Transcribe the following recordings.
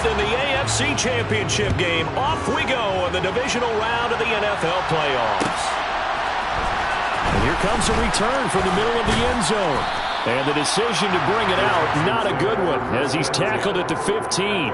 in the AFC Championship game. Off we go in the divisional round of the NFL playoffs. And here comes a return from the middle of the end zone. And the decision to bring it out, not a good one, as he's tackled at the 15.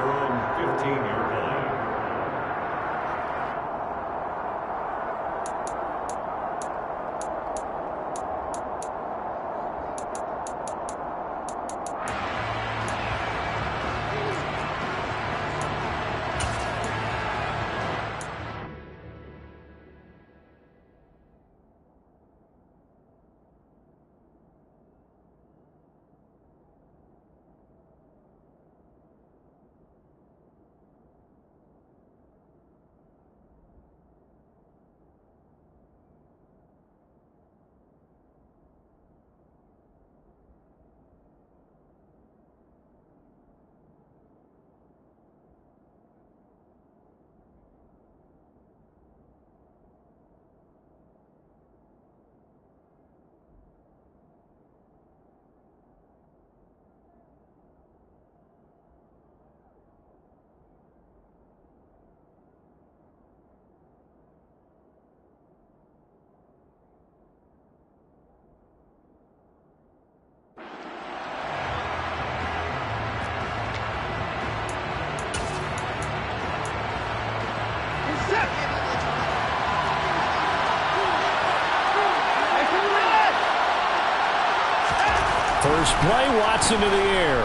First play, Watson to the air.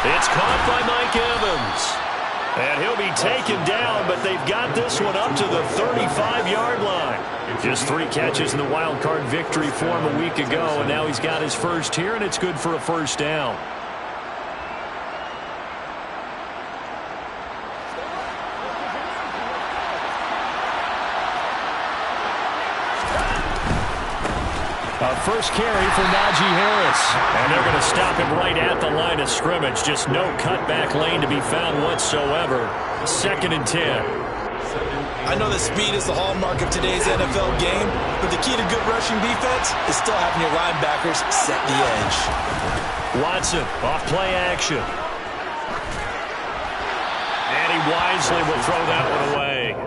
It's caught by Mike Evans. And he'll be taken down, but they've got this one up to the 35-yard line. Just 3 catches in the wild card victory for him a week ago, and now he's got his first here, and it's good for a first down. First carry for Najee Harris. And they're going to stop him right at the line of scrimmage. Just no cutback lane to be found whatsoever. 2nd and 10. I know that speed is the hallmark of today's NFL game, but the key to good rushing defense is still having your linebackers set the edge. Watson off play action. And he wisely will throw that one away.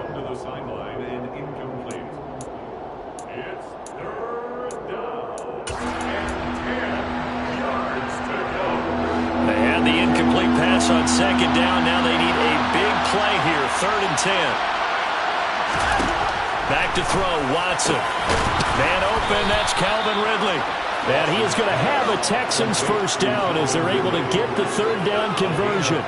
The incomplete pass on 2nd down. Now they need a big play here. 3rd and 10. Back to throw. Watson. Man open. That's Calvin Ridley. And he is going to have a Texans first down as they're able to get the 3rd down conversion.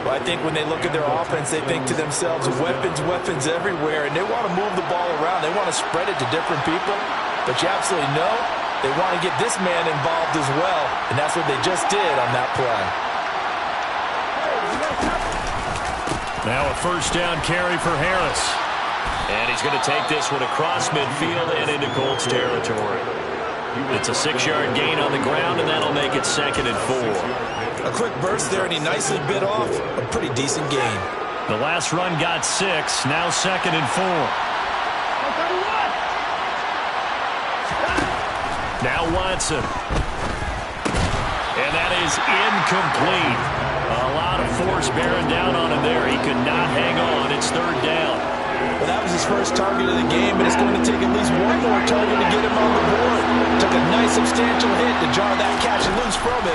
Well, I think when they look at their offense, they think to themselves, weapons, weapons everywhere, and they want to move the ball around. They want to spread it to different people. But you absolutely know they want to get this man involved as well, and that's what they just did on that play. Now a first down carry for Harris. And he's going to take this one across midfield and into Colts territory. It's a 6-yard gain on the ground, and that'll make it 2nd and 4. A quick burst there, and he nicely bit off a pretty decent gain. The last run got 6, now 2nd and 4. Now Watson. And that is incomplete. A lot of force bearing down on him there. He could not hang on. It's 3rd down. Well, that was his first target of the game, and it's going to take at least one more target to get him on the board. Took a nice substantial hit to jar that catch loose from him.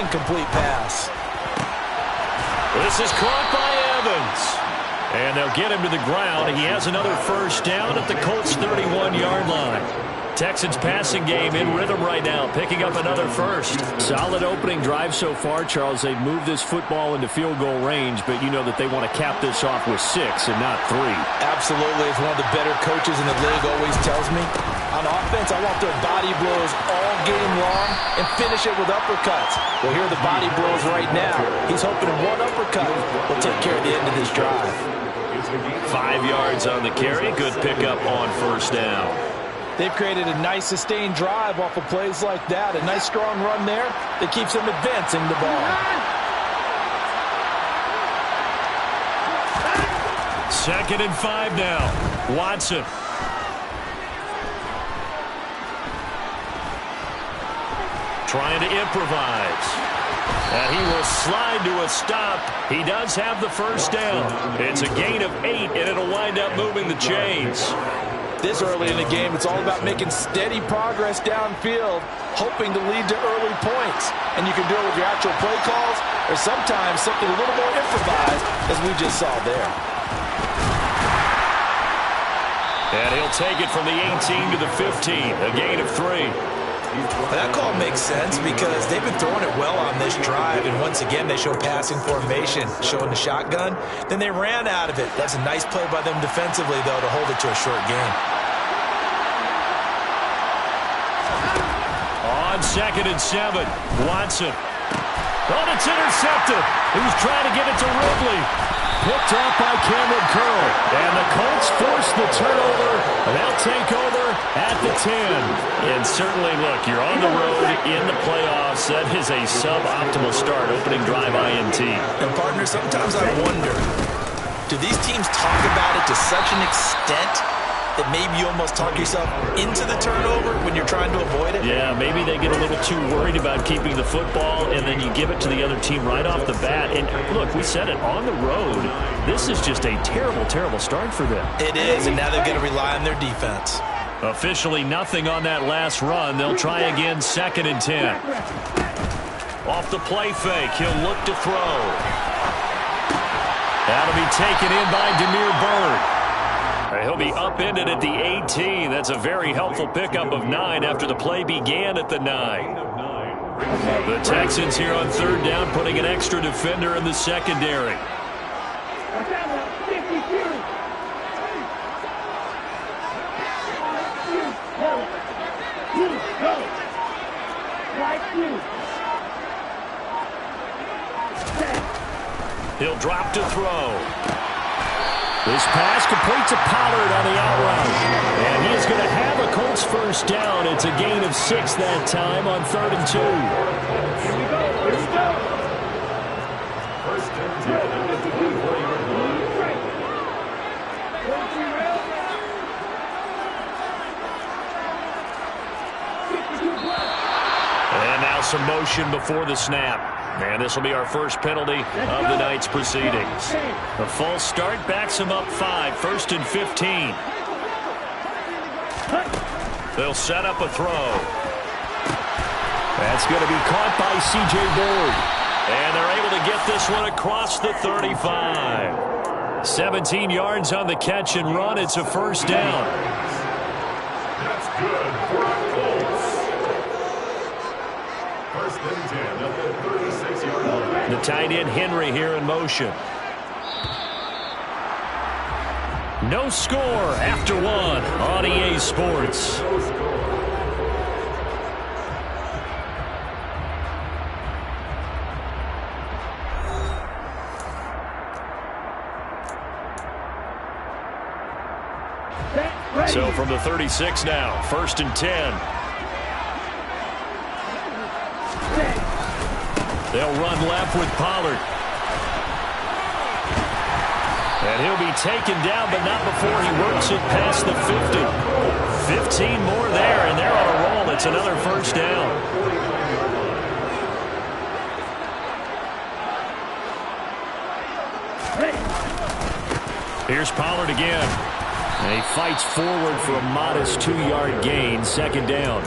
Incomplete pass. This is caught by Evans. And they'll get him to the ground. He has another first down at the Colts' 31-yard line. Texans passing game in rhythm right now, picking up another first. Solid opening drive so far, Charles. They've moved this football into field goal range, but you know that they want to cap this off with 6 and not 3. Absolutely. As one of the better coaches in the league always tells me, on offense, I want their body blows all game long and finish it with uppercuts. Well, here are the body blows right now. He's hoping one uppercut will take care of the end of this drive. 5 yards on the carry. Good pickup on first down. They've created a nice sustained drive off of plays like that. A nice strong run there that keeps them advancing the ball. 2nd and 5 now. Watson. Trying to improvise. And he will slide to a stop. He does have the first down. It's a gain of 8, and it'll wind up moving the chains. This early in the game, it's all about making steady progress downfield, hoping to lead to early points. And you can do it with your actual play calls or sometimes something a little more improvised, as we just saw there. And he'll take it from the 18 to the 15, a gain of 3. That call makes sense because they've been throwing it well on this drive, and once again they show passing formation, showing the shotgun. Then they ran out of it. That's a nice play by them defensively, though, to hold it to a short gain. On 2nd and 7, Watson. Oh, it's intercepted. He was trying to get it to Ridley. Picked off by Cameron Curl. And the Colts force the turnover. And they'll take over at the 10. And certainly, look, you're on the road in the playoffs. That is a suboptimal start, opening drive INT. And, partner, sometimes I wonder, do these teams talk about it to such an extent that maybe you almost talk yourself into the turnover when you're trying to avoid it? Yeah, maybe they get a little too worried about keeping the football, and then you give it to the other team right off the bat. And look, we said it, on the road, this is just a terrible, terrible start for them. It is, and now they're going to rely on their defense. Officially nothing on that last run. They'll try again, 2nd and 10. Off the play fake, he'll look to throw. That'll be taken in by Damiere Byrd. He'll be upended at the 18. That's a very helpful pickup of 9 after the play began at the 9. The Texans here on 3rd down, putting an extra defender in the secondary. He'll drop to throw. This pass complete to Pollard on the out route. And he is going to have a Colts first down. It's a gain of 6 that time on 3rd and 2. Here we go. First and 10. And now some motion before the snap. And this will be our first penalty of the night's proceedings. The false start backs him up 5, 1st and 15. They'll set up a throw. That's going to be caught by C.J. Board. And they're able to get this one across the 35. 17 yards on the catch and run. It's a first down. That's good for our Colts. First and 10 at the 36-yard line. The tight end Henry here in motion. No score after 1 on EA Sports. So from the 36 now, 1st and 10. They'll run left with Pollard. And he'll be taken down, but not before he works it past the 50. 15 more there, and they're on a roll. It's another first down. Here's Pollard again. And he fights forward for a modest 2-yard gain, 2nd down.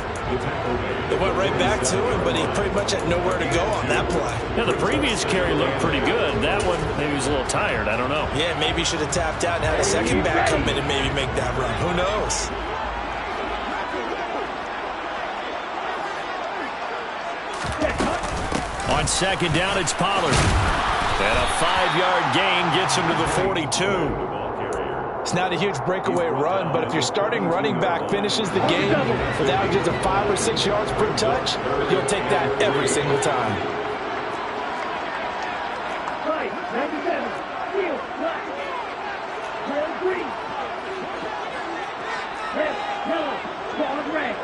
They went right back to him, but he pretty much had nowhere to go on that play. Yeah, the previous carry looked pretty good. That one, maybe he was a little tired. I don't know. Yeah, maybe he should have tapped out and had a second back come in and maybe make that run. Who knows? On 2nd down, it's Pollard. And a 5-yard gain gets him to the 42. It's not a huge breakaway run, but if your starting running back finishes the game with averages of 5 or 6 yards per touch, you'll take that every single time. Right, 97, field, black, red, green, red, yellow, ball, red,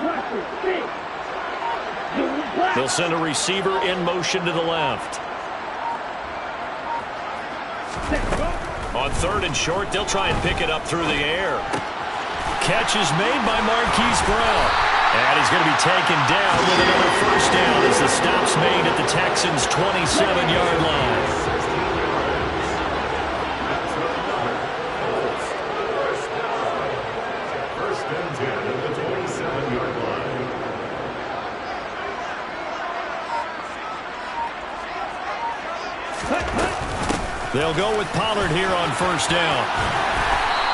roster, big, blue, black. They'll send a receiver in motion to the left. On 3rd and short, they'll try and pick it up through the air. Catch is made by Marquise Brown. And he's going to be taken down with another first down as the stop's made at the Texans' 27-yard line. They'll go with Pollard here on first down.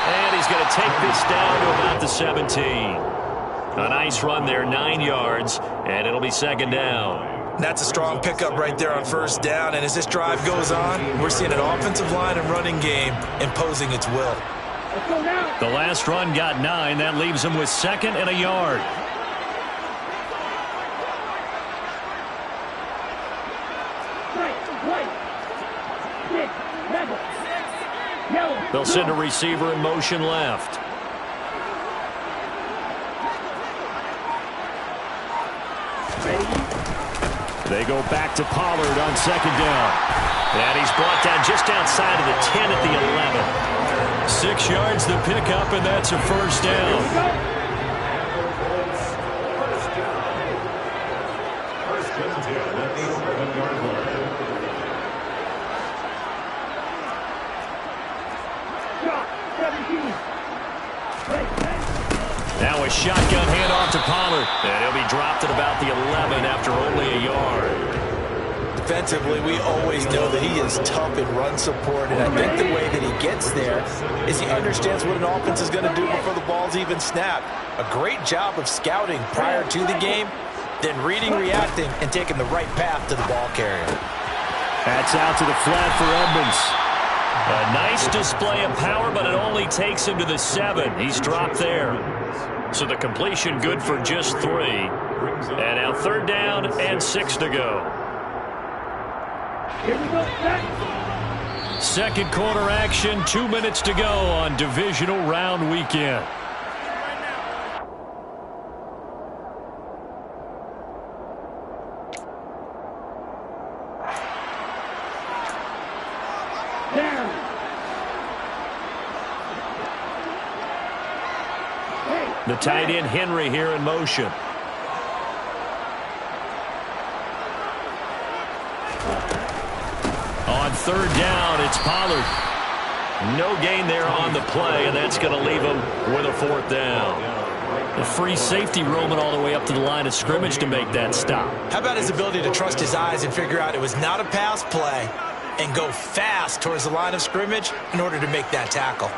And he's going to take this down to about the 17. A nice run there, 9 yards, and it'll be second down. That's a strong pickup right there on first down, and as this drive goes on, we're seeing an offensive line and running game imposing its will. The last run got 9. That leaves him with second and a yard. They'll send a receiver in motion left. They go back to Pollard on second down. And he's brought down just outside of the 10 at the 11. 6 yards the pickup, and that's a first down. Now a shotgun handoff to Pollard. And he'll be dropped at about the 11 after only a yard. Defensively, we always know that he is tough in run support, and I think the way that he gets there is he understands what an offense is going to do before the ball's even snapped. A great job of scouting prior to the game, then reading, reacting, and taking the right path to the ball carrier. That's out to the flat for Edmonds. A nice display of power, but it only takes him to the 7. He's dropped there. So the completion good for just 3. And now third down and 6 to go. Here we go, set. Second quarter action, 2 minutes to go on divisional round weekend. The tight end Henry here in motion. On third down, it's Pollard. No gain there on the play, and that's going to leave him with a fourth down. The free safety roaming all the way up to the line of scrimmage to make that stop. How about his ability to trust his eyes and figure out it was not a pass play and go fast towards the line of scrimmage in order to make that tackle?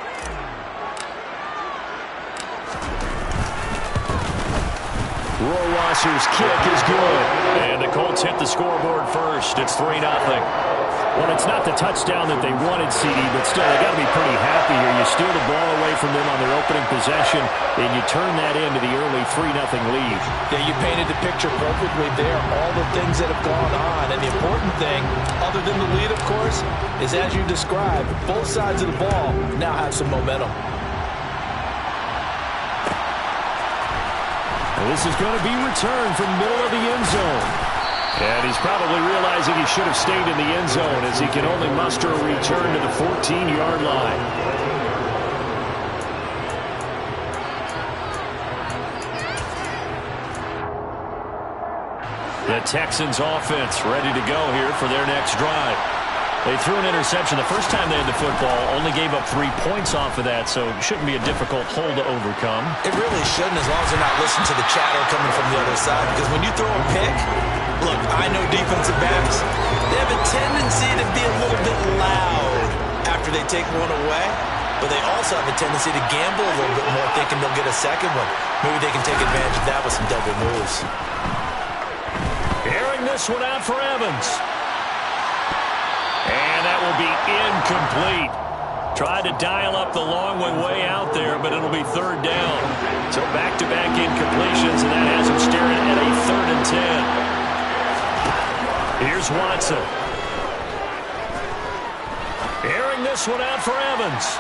Rohrwasser's kick is good. And the Colts hit the scoreboard first. It's 3-0. Well, it's not the touchdown that they wanted, CD, but still, they got to be pretty happy here. You steal the ball away from them on their opening possession, and you turn that into the early 3-0 lead. Yeah, you painted the picture perfectly there, all the things that have gone on. And the important thing, other than the lead, of course, is as you described, both sides of the ball now have some momentum. This is going to be returned from the middle of the end zone. And he's probably realizing he should have stayed in the end zone as he can only muster a return to the 14-yard line. The Texans offense ready to go here for their next drive. They threw an interception the first time they had the football, only gave up 3 points off of that, so it shouldn't be a difficult hole to overcome. It really shouldn't, as long as they're not listening to the chatter coming from the other side, because when you throw a pick, look, I know defensive backs, they have a tendency to be a little bit loud after they take one away, but they also have a tendency to gamble a little bit more, thinking they'll get a second one. Maybe they can take advantage of that with some double moves. Airing this one out for Evans. And that will be incomplete. Tried to dial up the long way out there, but it'll be third down. So back-to-back incompletions, and that has him staring at a 3rd and 10. Here's Watson. Airing this one out for Evans.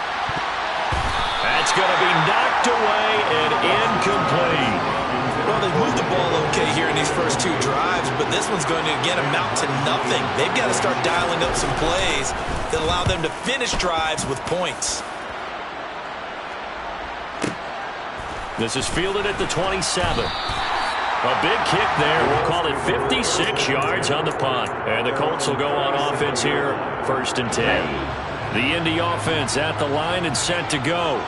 That's going to be knocked away and incomplete. Well, they moved the ball okay here in these first 2 drives, but this one's going to, again, amount to nothing. They've got to start dialing up some plays that allow them to finish drives with points. This is fielded at the 27. A big kick there. We'll call it 56 yards on the punt. And the Colts will go on offense here, 1st and 10. The Indy offense at the line and set to go.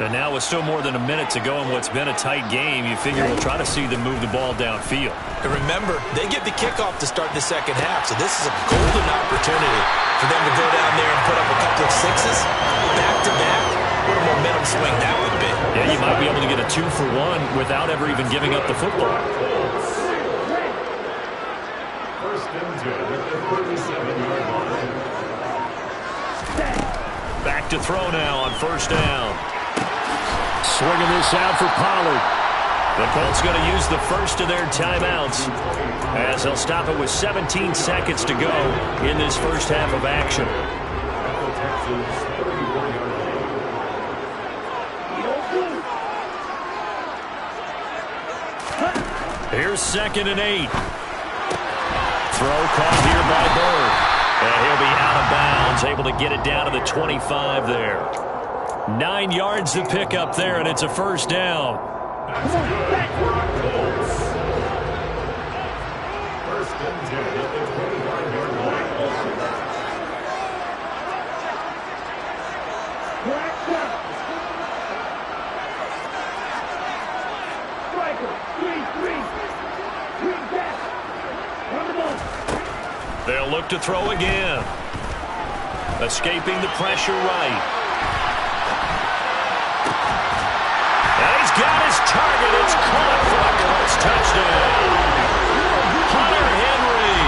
And now with still more than a minute to go in what's been a tight game, you figure we'll try to see them move the ball downfield. And remember, they get the kickoff to start the second half, so this is a golden opportunity for them to go down there and put up a couple of sixes back-to-back. What a momentum swing that would be. Yeah, you might be able to get a 2-for-1 without ever even giving up the football. Back to throw now on 1st down. Swinging this out for Pollard. The Colts going to use the first of their timeouts as they'll stop it with 17 seconds to go in this first half of action. Here's 2nd and 8. Throw caught here by Bird. And he'll be out of bounds, able to get it down to the 25 there. 9 yards to pick up there, and it's a 1st down. They'll look to throw again. Escaping the pressure right. And he's got his target. It's caught for a Colts touchdown. Hunter Henry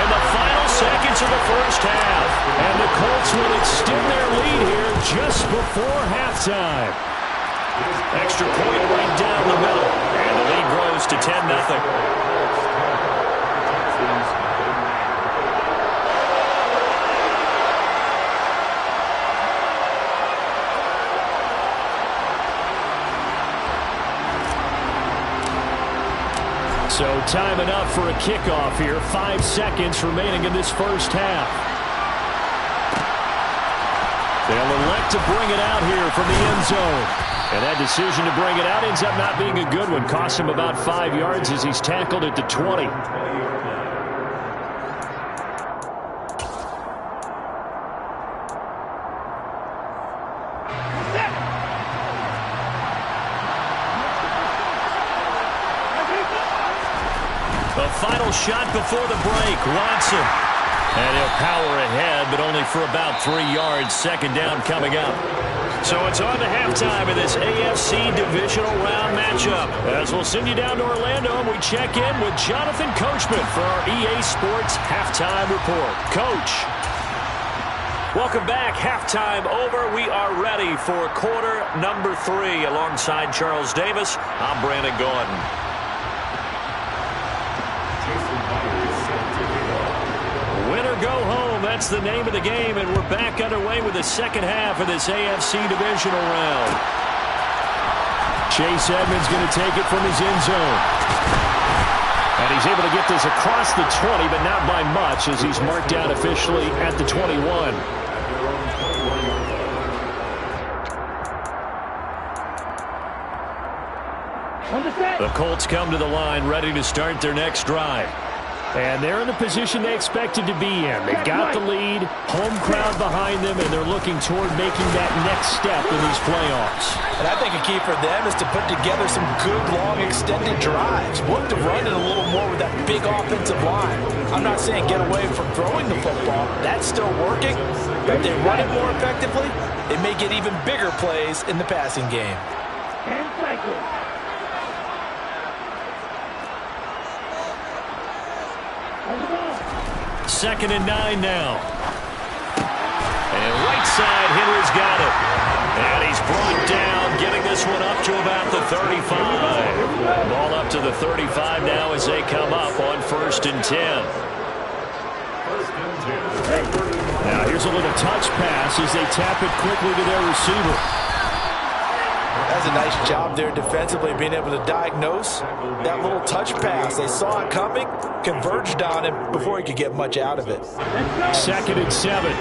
in the final seconds of the first half. And the Colts will extend their lead here just before halftime. Extra point right down the middle. And the lead grows to 10-0. So time enough for a kickoff here. 5 seconds remaining in this first half. They'll elect to bring it out here from the end zone. And that decision to bring it out ends up not being a good one. Costs him about 5 yards as he's tackled at the 20. The final shot before the break. Watson. And he'll power ahead, but only for about 3 yards. 2nd down coming up. So it's on to halftime in this AFC divisional round matchup. As we'll send you down to Orlando, and we check in with Jonathan Coachman for our EA Sports Halftime Report. Coach. Welcome back. Halftime over. We are ready for quarter number 3. Alongside Charles Davis, I'm Brandon Gordon. Win or go home, that's the name of the game, and we're back underway with the second half of this AFC divisional round. Chase Edmonds going to take it from his end zone. And he's able to get this across the 20, but not by much, as he's marked down officially at the 21. The Colts come to the line ready to start their next drive. And they're in the position they expected to be in. They've got the lead, home crowd behind them, and they're looking toward making that next step in these playoffs. And I think a key for them is to put together some good, long, extended drives. Look to run it a little more with that big offensive line. I'm not saying get away from throwing the football. That's still working. But if they run it more effectively, they may get even bigger plays in the passing game. And cycle. 2nd and 9 now. And right side, Henry's got it. And he's brought down, getting this one up to about the 35. Ball up to the 35 now as they come up on 1st and 10. Now here's a little touch pass as they tap it quickly to their receiver. That's a nice job there defensively, being able to diagnose that little touch pass. They saw it coming, converged on him before he could get much out of it. 2nd and 7.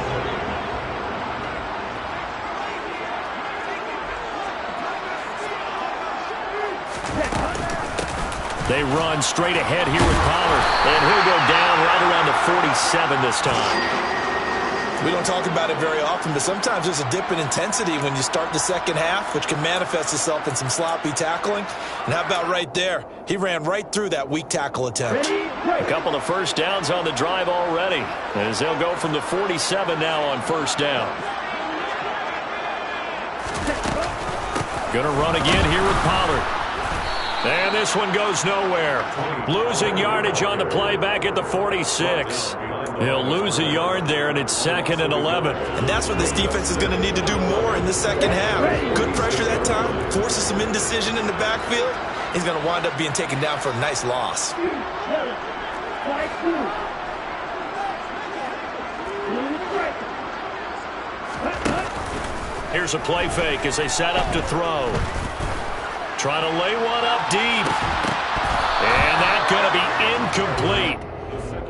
They run straight ahead here with Pollard. And he'll go down right around the 47 this time. We don't talk about it very often, but sometimes there's a dip in intensity when you start the second half, which can manifest itself in some sloppy tackling. And how about right there? He ran right through that weak tackle attempt. A couple of first downs on the drive already, as they'll go from the 47 now on first down. Going to run again here with Pollard. And this one goes nowhere. Losing yardage on the play back at the 46. He'll lose a yard there, and it's 2nd and 11. And that's what this defense is going to need to do more in the second half. Good pressure that time, forces some indecision in the backfield. He's going to wind up being taken down for a nice loss. Here's a play fake as they set up to throw. Trying to lay one up deep. And that's going to be incomplete.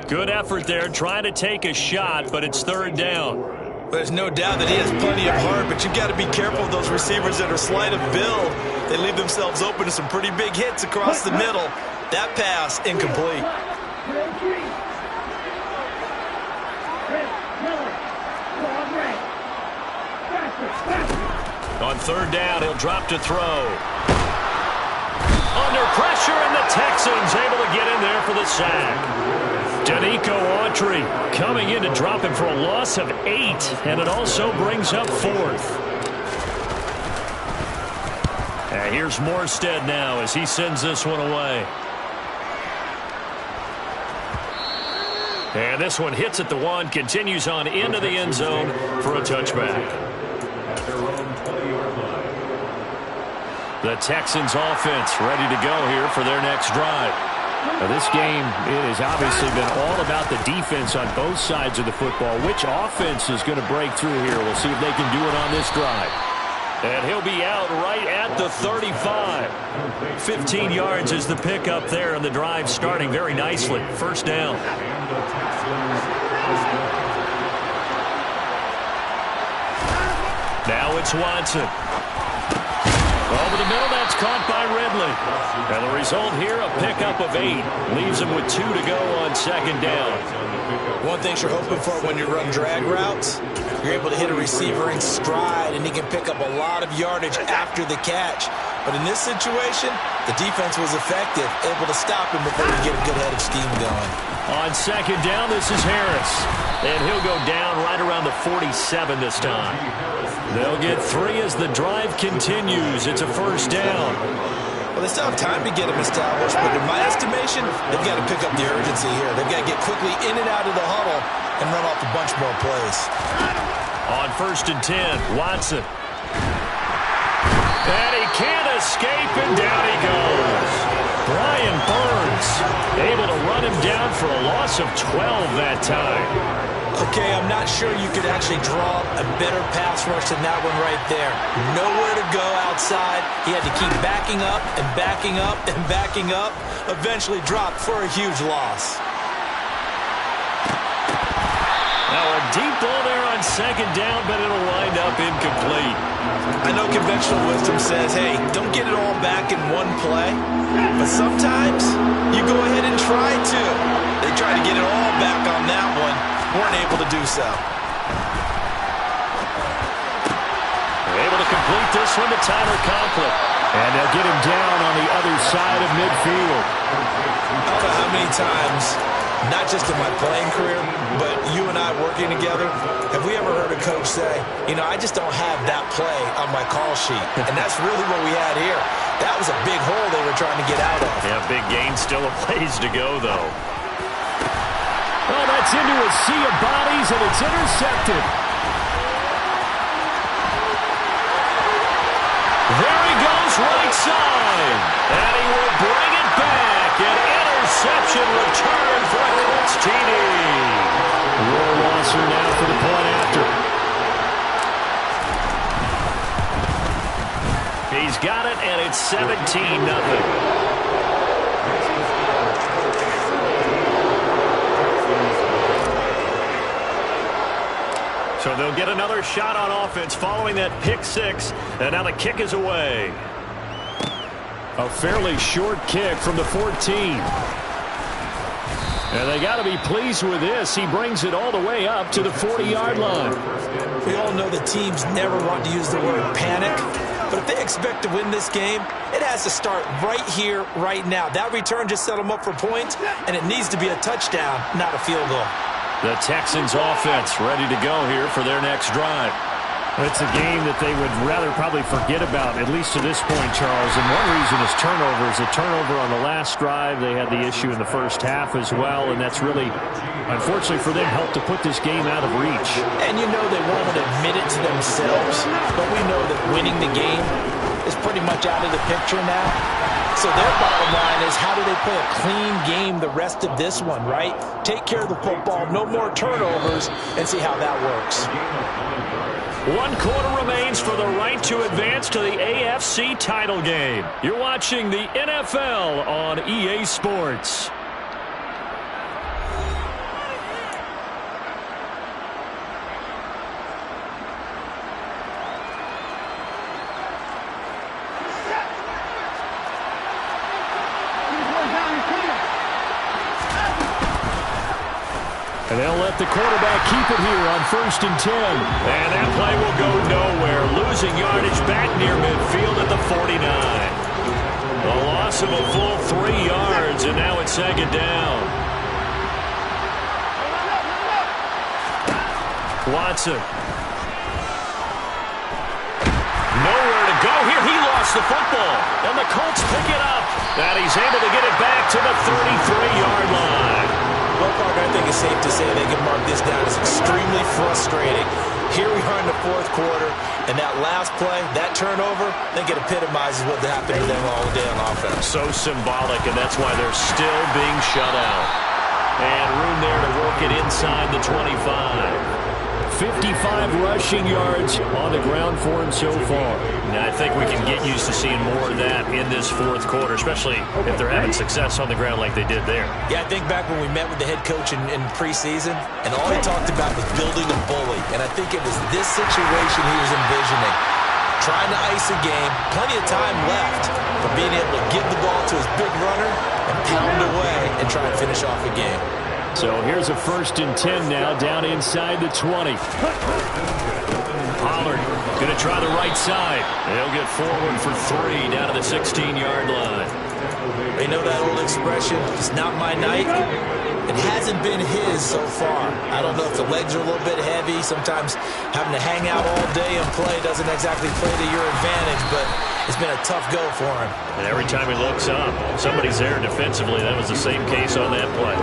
Good effort there, trying to take a shot, but it's 3rd down. There's no doubt that he has plenty of heart, but you've got to be careful of those receivers that are slight of build. They leave themselves open to some pretty big hits across the middle. That pass, incomplete. On 3rd down, he'll drop to throw. Under pressure, and the Texans able to get in there for the sack. Danico Autry coming in to drop him for a loss of 8, and it also brings up 4th. And here's Morstead now as he sends this one away. And this one hits at the 1, continues on into the end zone for a touchback. The Texans offense ready to go here for their next drive. Now this game, it has obviously been all about the defense on both sides of the football. Which offense is going to break through here? We'll see if they can do it on this drive. And he'll be out right at the 35. 15 yards is the pickup there, and the drive starting very nicely. 1st down. Now it's Watson. Over the middle, that's caught by Ridley. And the result here, a pickup of 8. Leaves him with 2 to go on 2nd down. One thing you're hoping for when you run drag routes, you're able to hit a receiver in stride, and he can pick up a lot of yardage after the catch. But in this situation, the defense was effective, able to stop him before he get a good head of steam going. On 2nd down, this is Harris. And he'll go down right around the 47 this time. They'll get 3 as the drive continues. It's a 1st down. Well, they still have time to get him established, but in my estimation, they've got to pick up the urgency here. They've got to get quickly in and out of the huddle and run off a bunch more plays. On 1st and 10, Watson. And he can't escape, and down he goes. Brian Burns able to run him down for a loss of 12 that time. Okay, I'm not sure you could actually draw a better pass rush than that one right there. Nowhere to go outside. He had to keep backing up and backing up and backing up. Eventually dropped for a huge loss. Now a deep ball there on 2nd down, but it'll wind up incomplete. I know conventional wisdom says, hey, don't get it all back in one play. But sometimes you go ahead and try to. They tried to get it all back on that one. Weren't able to do so. They're able to complete this one to Tyler Conklin. And they'll get him down on the other side of midfield. I don't know how many times, not just in my playing career, but you and I working together, have we ever heard a coach say, you know, I just don't have that play on my call sheet. And that's really what we had here. That was a big hole they were trying to get out of. Yeah, big gain, still a ways to go, though. Oh, that's into a sea of bodies, and it's intercepted. There he goes, right side. And he will bring it back. An interception return for a Colts TD. Will Wasser now for the point after. He's got it, and it's 17-0. So they'll get another shot on offense following that pick 6, and now the kick is away. A fairly short kick from the 14. And they got to be pleased with this. He brings it all the way up to the 40-yard line. We all know the teams never want to use the word panic, but if they expect to win this game, it has to start right here, right now. That return just set them up for points, and it needs to be a touchdown, not a field goal. The Texans offense ready to go here for their next drive. It's a game that they would rather probably forget about, at least to this point, Charles. And one reason is turnovers. A turnover on the last drive. They had the issue in the first half as well, and that's really, unfortunately for them, helped to put this game out of reach. And you know they won't admit it to themselves, but we know that winning the game is pretty much out of the picture now. So their bottom line is, how do they play a clean game the rest of this one, right? Take care of the football, no more turnovers, and see how that works. 1 quarter remains for the right to advance to the AFC title game. You're watching the NFL on EA Sports. And they'll let the quarterback keep it here on 1st and 10. And that play will go nowhere. Losing yardage back near midfield at the 49. A loss of a full 3 yards, and now it's 2nd down. Watson. Nowhere to go here. He lost the football. And the Colts pick it up. And he's able to get it back to the 33-yard line. Well, Parker, I think it's safe to say they can mark this down as extremely frustrating. Here we are in the 4th quarter, and that last play, that turnover, I think it epitomizes what happened to them all day on offense. So symbolic, and that's why they're still being shut out. And room there to work it inside the 25. 55 rushing yards on the ground for him so far. Now, I think we can get used to seeing more of that in this 4th quarter, especially if they're having success on the ground like they did there. Yeah, I think back when we met with the head coach in preseason, and all he talked about was building a bully. And I think it was this situation he was envisioning. Trying to ice a game, plenty of time left, but being able to give the ball to his big runner and pound away and try and finish off a game. So here's a 1st and 10 now, down inside the 20. Pollard going to try the right side. They'll get forward for 3 down to the 16-yard line. You know that old expression, it's not my night? It hasn't been his so far. I don't know if the legs are a little bit heavy. Sometimes having to hang out all day and play doesn't exactly play to your advantage, but it's been a tough go for him. And every time he looks up, somebody's there defensively. That was the same case on that play.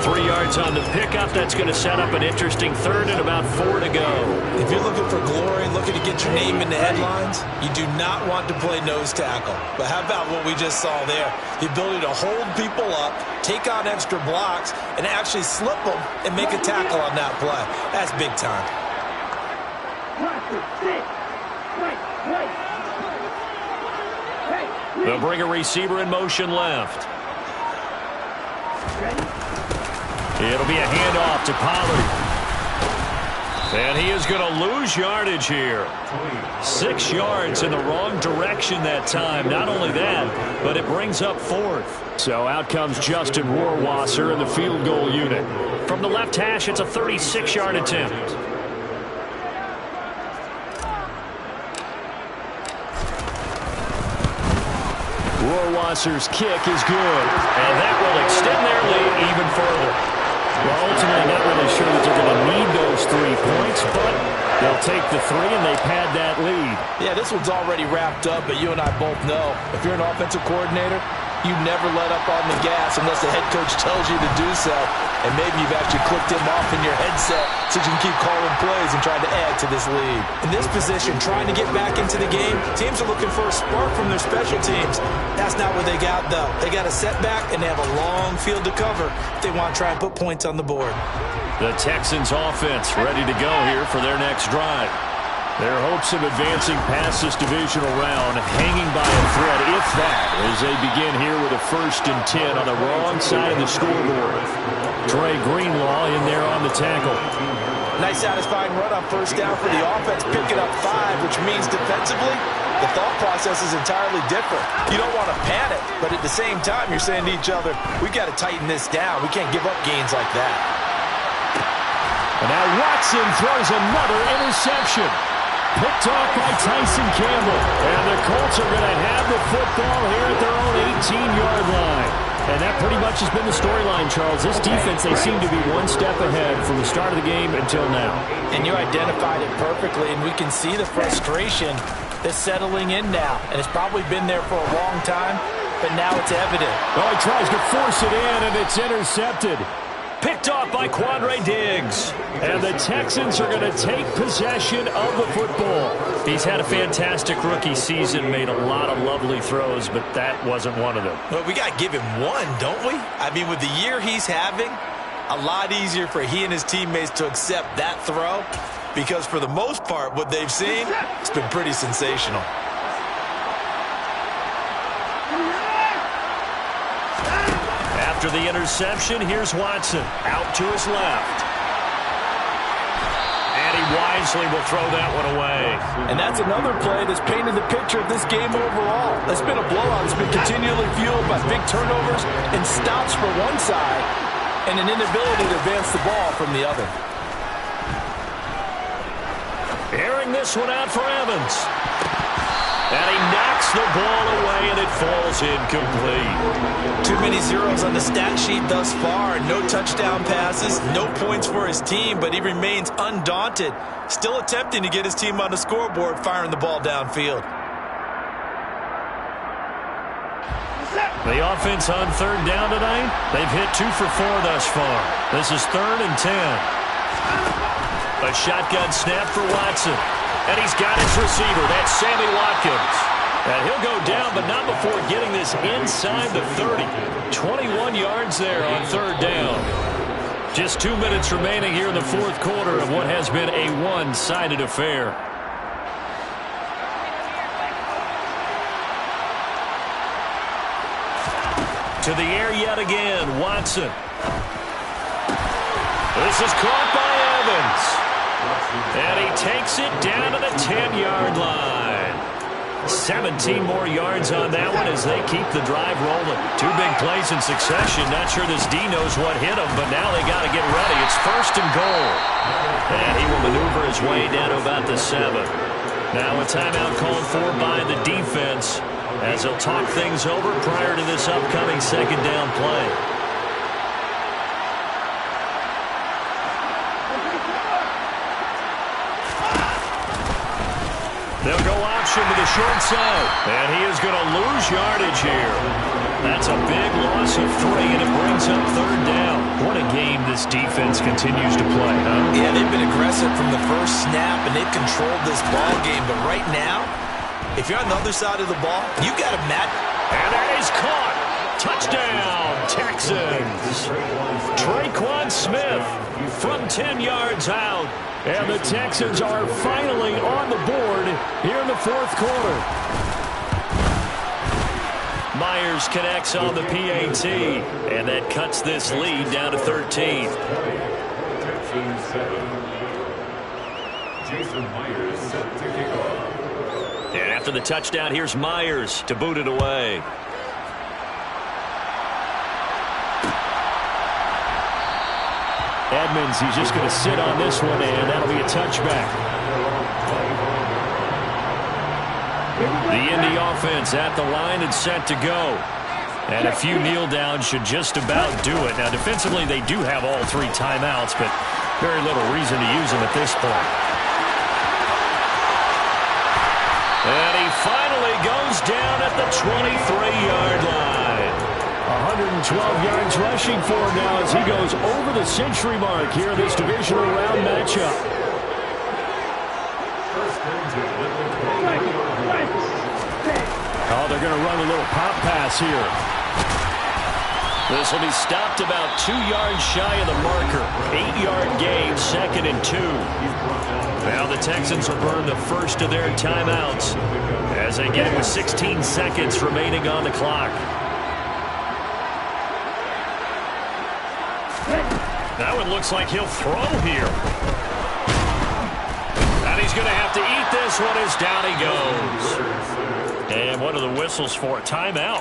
3 yards on the pickup. That's going to set up an interesting 3rd and about 4 to go. If you're looking for glory, looking to get your name in the headlines, you do not want to play nose tackle. But how about what we just saw there? The ability to hold people up, take on extra blocks, and actually slip them and make a tackle on that play. That's big time. They'll bring a receiver in motion left. It'll be a handoff to Pollard. And he is going to lose yardage here. 6 yards in the wrong direction that time. Not only that, but it brings up 4th. So out comes Justin Rohrwasser in the field goal unit. From the left hash, it's a 36-yard attempt. Rohrwasser's kick is good. And that will extend their lead even further. Well, ultimately, not really sure that they're going to need those 3 points, but they'll take the 3 and they pad that lead. Yeah, this one's already wrapped up, but you and I both know if you're an offensive coordinator, you never let up on the gas unless the head coach tells you to do so. And maybe you've actually clicked him off in your headset so you can keep calling plays and trying to add to this lead. In this position, trying to get back into the game, teams are looking for a spark from their special teams. That's not what they got, though. They got a setback, and they have a long field to cover if they want to try and put points on the board. The Texans offense ready to go here for their next drive. Their hopes of advancing past this divisional round hanging by a thread, if that, as they begin here with a 1st and 10 on the wrong side of the scoreboard. Dre Greenlaw in there on the tackle. Nice satisfying run on 1st down for the offense, picking up 5, which means defensively, the thought process is entirely different. You don't want to panic, but at the same time, you're saying to each other, we got to tighten this down. We can't give up gains like that. And now Watson throws another interception. Picked off by Tyson Campbell. And the Colts are going to have the football here at their own 18-yard line. And that pretty much has been the storyline, Charles. This defense, they seem to be one step ahead from the start of the game until now. And you identified it perfectly, and we can see the frustration that's settling in now. And it's probably been there for a long time, but now it's evident. Oh, he tries to force it in, and it's intercepted. Picked off by Quandre Diggs. And the Texans are going to take possession of the football. He's had a fantastic rookie season, made a lot of lovely throws, but that wasn't one of them. Well, we got to give him one, don't we? I mean, with the year he's having, a lot easier for he and his teammates to accept that throw, because for the most part, what they've seen, it's been pretty sensational. After the interception, here's Watson out to his left. And he wisely will throw that one away. And that's another play that's painted the picture of this game overall. It's been a blowout. It's been continually fueled by big turnovers and stops for one side and an inability to advance the ball from the other. Airing this one out for Evans. And he knocks the ball away, and it falls incomplete. Too many zeros on the stat sheet thus far. No touchdown passes, no points for his team, but he remains undaunted. Still attempting to get his team on the scoreboard, firing the ball downfield. The offense on third down tonight, they've hit 2 for 4 thus far. This is 3rd and 10. A shotgun snap for Watson. And he's got his receiver. That's Sammy Watkins. And he'll go down, but not before getting this inside the 30. 21 yards there on third down. Just 2 minutes remaining here in the fourth quarter of what has been a one-sided affair. To the air yet again, Watson. This is caught by Evans. And he takes it down to the 10-yard line. 17 more yards on that one as they keep the drive rolling. 2 big plays in succession. Not sure this D knows what hit him, but now they got to get ready. It's 1st and goal. And he will maneuver his way down to about the 7. Now a timeout called for by the defense as they'll talk things over prior to this upcoming second down play. They'll go option to the short side. And he is going to lose yardage here. That's a big loss of 3, and it brings up third down. What a game this defense continues to play, huh? Yeah, they've been aggressive from the first snap, and they've controlled this ball game. But right now, if you're on the other side of the ball, you got to match. And that is caught. Touchdown, Texans. Traquan Smith from 10 yards out. And the Texans are finally on the board here in the fourth quarter. Myers connects on the PAT, and that cuts this lead down to 13. Jason Myers set to kick off. And after the touchdown, here's Myers to boot it away. Edmonds, he's just going to sit on this one, and that'll be a touchback. The Indy offense at the line and set to go. And a few kneel downs should just about do it. Now, defensively, they do have all 3 timeouts, but very little reason to use them at this point. And he finally goes down at the 23-yard line. 112 yards rushing for him now as he goes over the century mark here in this divisional round matchup. Oh, they're going to run a little pop pass here. This will be stopped about 2 yards shy of the marker. 8-yard gain, 2nd and 2. Now the Texans will burn the first of their timeouts as they get it with 16 seconds remaining on the clock. That one looks like he'll throw here. And he's going to have to eat this one as down he goes. And what are the whistles for? Timeout.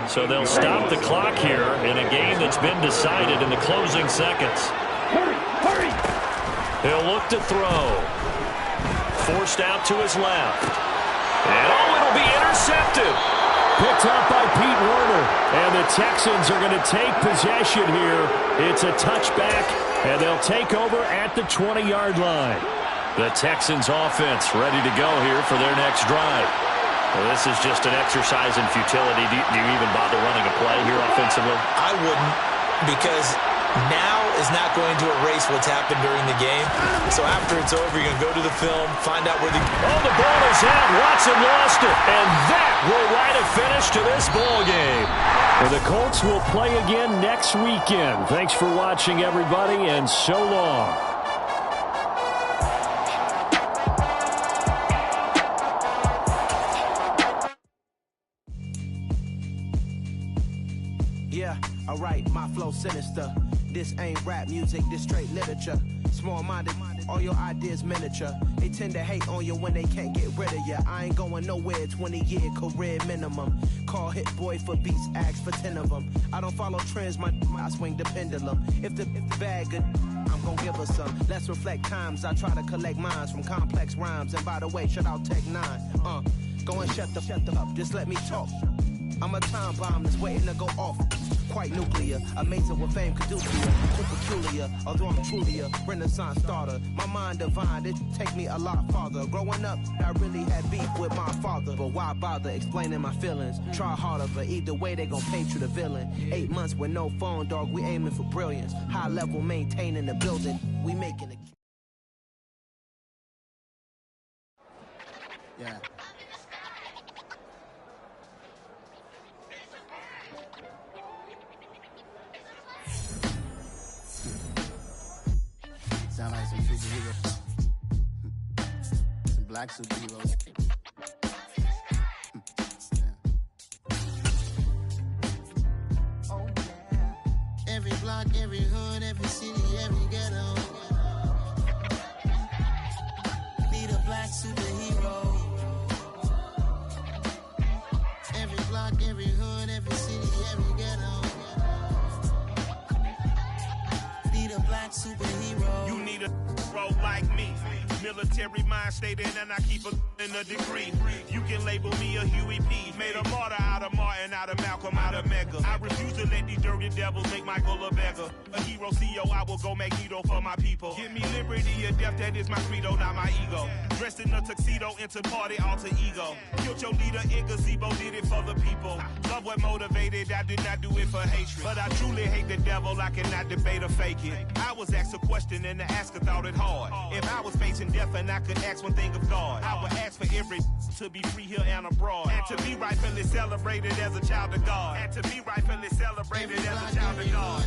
So they'll stop the clock here in a game that's been decided in the closing seconds. Hurry! He'll look to throw. Forced out to his left. And it'll be intercepted. Picked up by Pete Werner. And the Texans are going to take possession here. It's a touchback, and they'll take over at the 20-yard line. The Texans offense ready to go here for their next drive. Well, this is just an exercise in futility. Do you even bother running a play here offensively? I wouldn't, because now is not going to erase what's happened during the game. So after it's over, you're going to go to the film, find out where the... Oh, the ball is out. Watson lost it. And that will write a finish to this ball game. And the Colts will play again next weekend. Thanks for watching, everybody, and so long. Yeah, alright, my flow sinister. This ain't rap music, this straight literature. Small-minded, all your ideas miniature. They tend to hate on you when they can't get rid of you. I ain't going nowhere, 20-year career minimum. Call Hit Boy for beats, ask for 10 of them. I don't follow trends, I swing the pendulum. If the bag good, I'm gonna give her some. Let's reflect times, I try to collect minds from complex rhymes. And by the way, shout out Tech 9. Go and shut the up, just let me talk. I'm a time bomb that's waiting to go off. Quite nuclear, amazing what fame could do to you. Too peculiar, although I'm truly a renaissance starter. My mind divine, it take me a lot farther. Growing up, I really had beef with my father. But why bother explaining my feelings? Try harder, but either way they gon' paint you the villain. 8 months with no phone, dog, we aiming for brilliance. High level maintaining the building, we making it. Yeah. Sound like some superheroes. Some black superheroes. Oh, yeah. Every block, every hood, every city, every ghetto. Need a black superhero. Every block, every hood, every city, every ghetto. Need a black superhero. You need a role like me. Military mind stated, and I keep a degree. You can label me a Huey P. Made a martyr out of Martin, out of Malcolm, out of Mega. I refuse to let these dirty devils make Michael a beggar. A hero CEO, I will go Magneto for my people. Give me liberty or death, that is my credo, not my ego. Dressed in a tuxedo, into party, alter ego. Killed your leader in gazebo, did it for the people. Love what motivated, I did not do it for hatred. But I truly hate the devil, I cannot debate or fake it. I was asked a question and the asker thought it hard. If I was facing death and I could ask one thing of God, I would ask for every to be free here and abroad, and to be rightfully celebrated as a child of God, and to be rightfully celebrated as a child of God.